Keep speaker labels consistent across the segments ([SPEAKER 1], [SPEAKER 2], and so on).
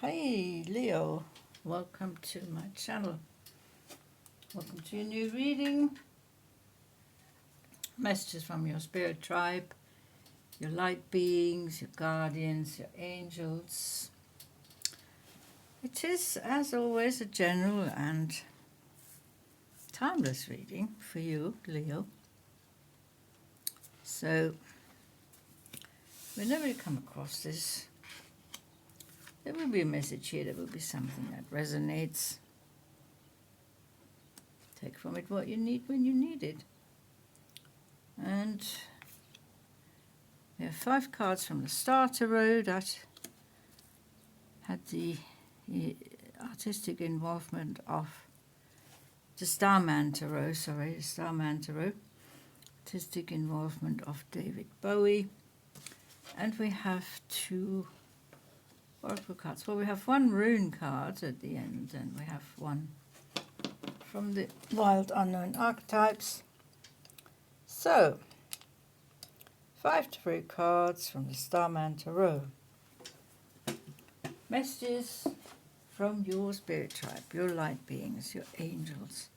[SPEAKER 1] Hey Leo, welcome to my channel. Welcome to your new reading. Messages from your spirit tribe, your light beings, your guardians, your angels. It is, as always, a general and timeless reading for you, Leo. So, whenever you come across this, there will be a message here, there will be something that resonates. Take from it what you need when you need it. And we have 5 cards from the Star Tarot that had the artistic involvement of the Starman Tarot, artistic involvement of David Bowie. And we have 2 oracle cards. Well, we have 1 rune card at the end, and we have 1 from the Wild Unknown Archetypes. So, 5 tarot cards from the Starman Tarot. Messages from your spirit tribe, your light beings, your angels.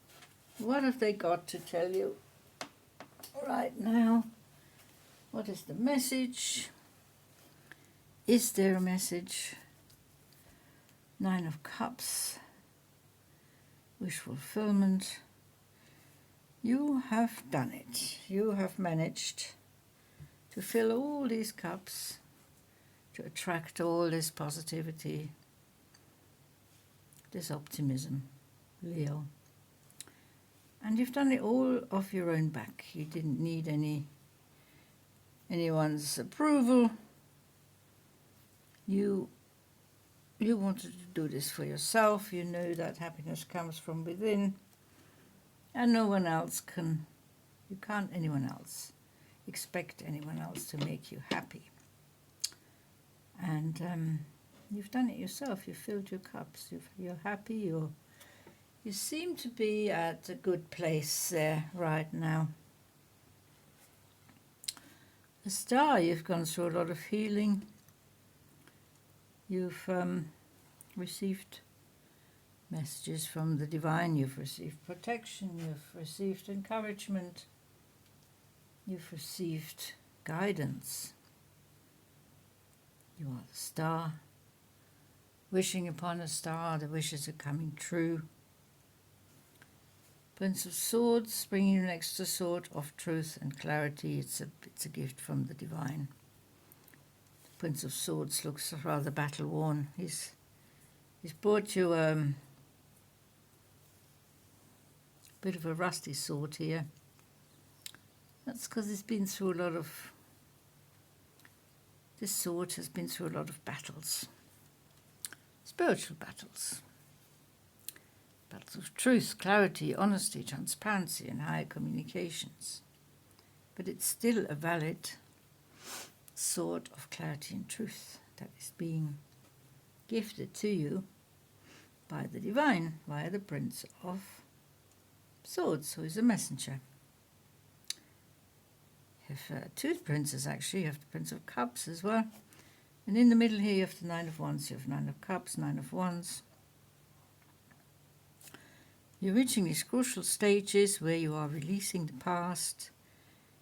[SPEAKER 1] What have they got to tell you right now? What is the message? Is there a message? 9 of Cups. Wish fulfillment. You have done it. You have managed to fill all these cups, to attract all this positivity, this optimism, Leo. And you've done it all off your own back. You didn't need anyone's approval. You wanted to do this for yourself. You know that happiness comes from within, and no one else can, anyone else expect anyone else to make you happy. And you've done it yourself. You've filled your cups. You're happy. You seem to be at a good place there right now. The Star, you've gone through a lot of healing. You've received messages from the divine. You've received protection. You've received encouragement. You've received guidance. You are the Star. Wishing upon a star, the wishes are coming true. Prince of Swords, bringing you an extra sword of truth and clarity. It's a gift from the divine. The Prince of Swords looks rather battle-worn. He's brought you a bit of a rusty sword here. That's because he's been through a lot of... This sword has been through a lot of battles. Spiritual battles. Battles of truth, clarity, honesty, transparency, and higher communications. But it's still a valid sword of clarity and truth that is being gifted to you by the divine, via the Prince of Swords, who is a messenger. You have 2 princes, actually. You have the Prince of Cups as well. And in the middle here you have the 9 of Wands. You have 9 of Cups, 9 of Wands. You're reaching these crucial stages where you are releasing the past,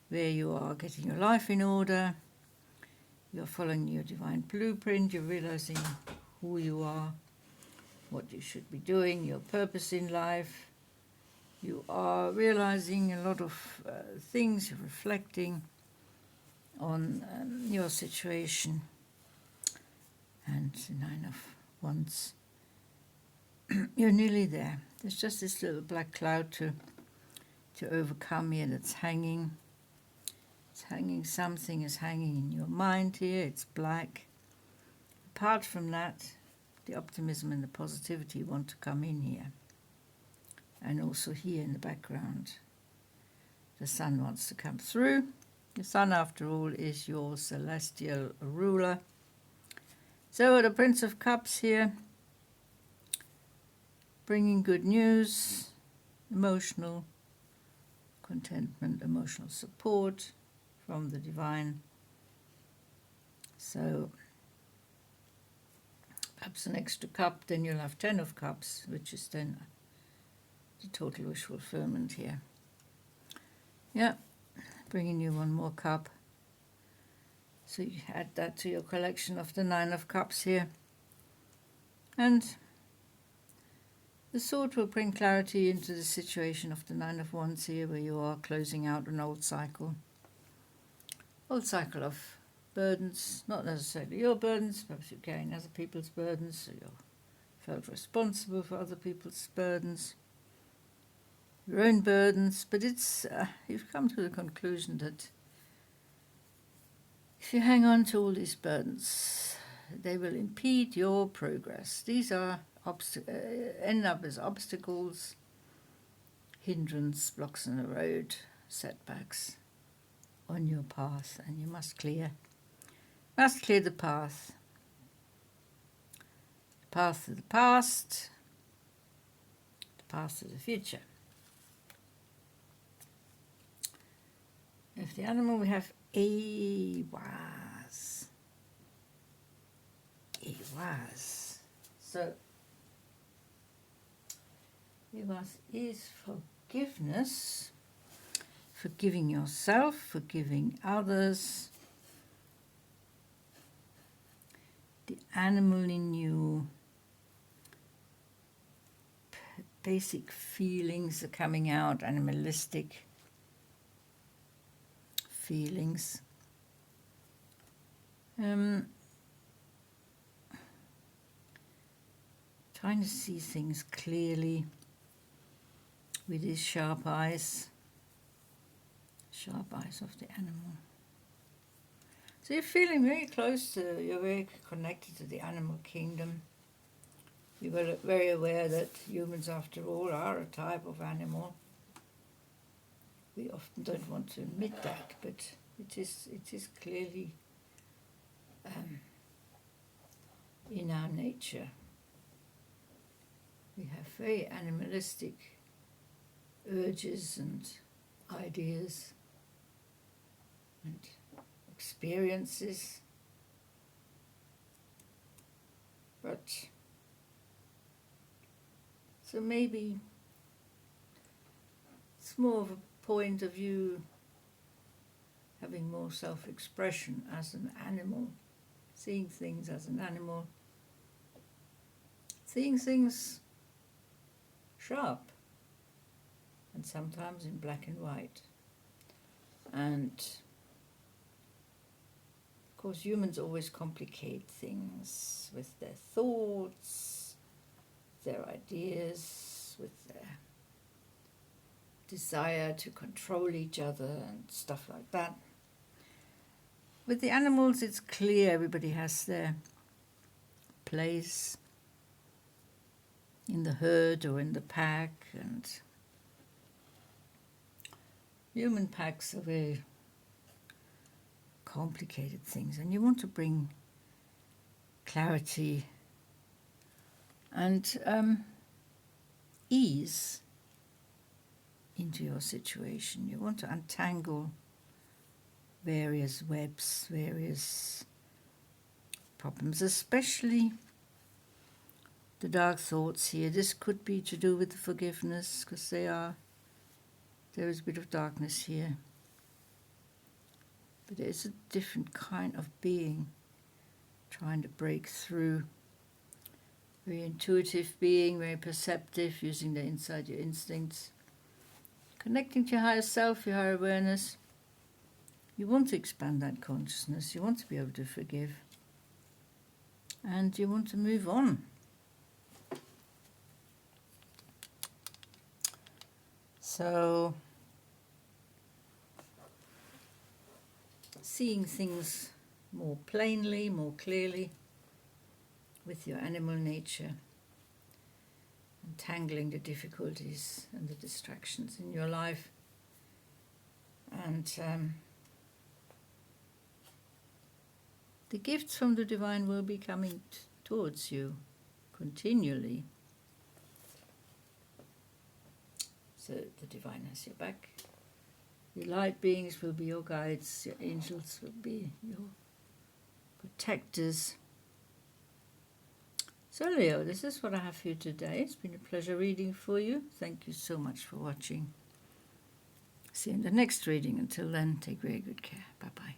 [SPEAKER 1] where you are getting your life in order. You're following your divine blueprint. You're realizing who you are, what you should be doing, your purpose in life. You are realizing a lot of things. You're reflecting on your situation. And the 9 of Wands. You're nearly there. There's just this little black cloud to overcome here that's hanging. It's hanging, something is hanging in your mind here. It's black. Apart from that, the optimism and the positivity want to come in here. And also here in the background, the sun wants to come through. The sun, after all, is your celestial ruler. So the Prince of Cups here, bringing good news, emotional contentment, emotional support from the divine. So perhaps an extra cup, then you'll have 10 of cups, which is then the total wish fulfillment here. Yeah, bringing you one more cup. So you add that to your collection of the 9 of cups here. And the sword will bring clarity into the situation of the 9 of wands here, where you are closing out an old cycle. Old cycle of burdens, not necessarily your burdens, perhaps you're carrying other people's burdens, so you're felt responsible for other people's burdens, your own burdens, but it's you've come to the conclusion that if you hang on to all these burdens, they will impede your progress. These are end up as obstacles, hindrance, blocks in the road, setbacks on your path, and you must clear the path. The path to the past, the path to the future. If the animal, we have Ewas. So Ewas is forgiveness, forgiving yourself, forgiving others. The animal in you, basic feelings are coming out, animalistic feelings. Trying to see things clearly with these sharp eyes of the animal. So you're feeling very close to, you're very connected to the animal kingdom. You're very aware that humans, after all, are a type of animal. We often don't want to admit that, but it is clearly in our nature. We have very animalistic urges and ideas and experiences, but so maybe it's more of a point of view having more self-expression as an animal, seeing things as an animal, seeing things sharp and sometimes in black and white. And of course humans always complicate things with their thoughts, their ideas, with their desire to control each other and stuff like that. With the animals, it's clear everybody has their place in the herd or in the pack, and human packs are very complicated things, and you want to bring clarity and ease into your situation. You want to untangle various webs, various problems, especially the dark thoughts here. This could be to do with the forgiveness, because there is a bit of darkness here. But it's a different kind of being trying to break through. Very intuitive being, very perceptive, using the inside your instincts. Connecting to your higher self, your higher awareness. You want to expand that consciousness. You want to be able to forgive. And you want to move on. So, seeing things more plainly, more clearly with your animal nature, untangling the difficulties and the distractions in your life, and the gifts from the divine will be coming towards you continually. So the divine has your back. Your light beings will be your guides, your angels will be your protectors. So Leo, this is what I have for you today. It's been a pleasure reading for you. Thank you so much for watching. See you in the next reading. Until then, take very good care. Bye-bye.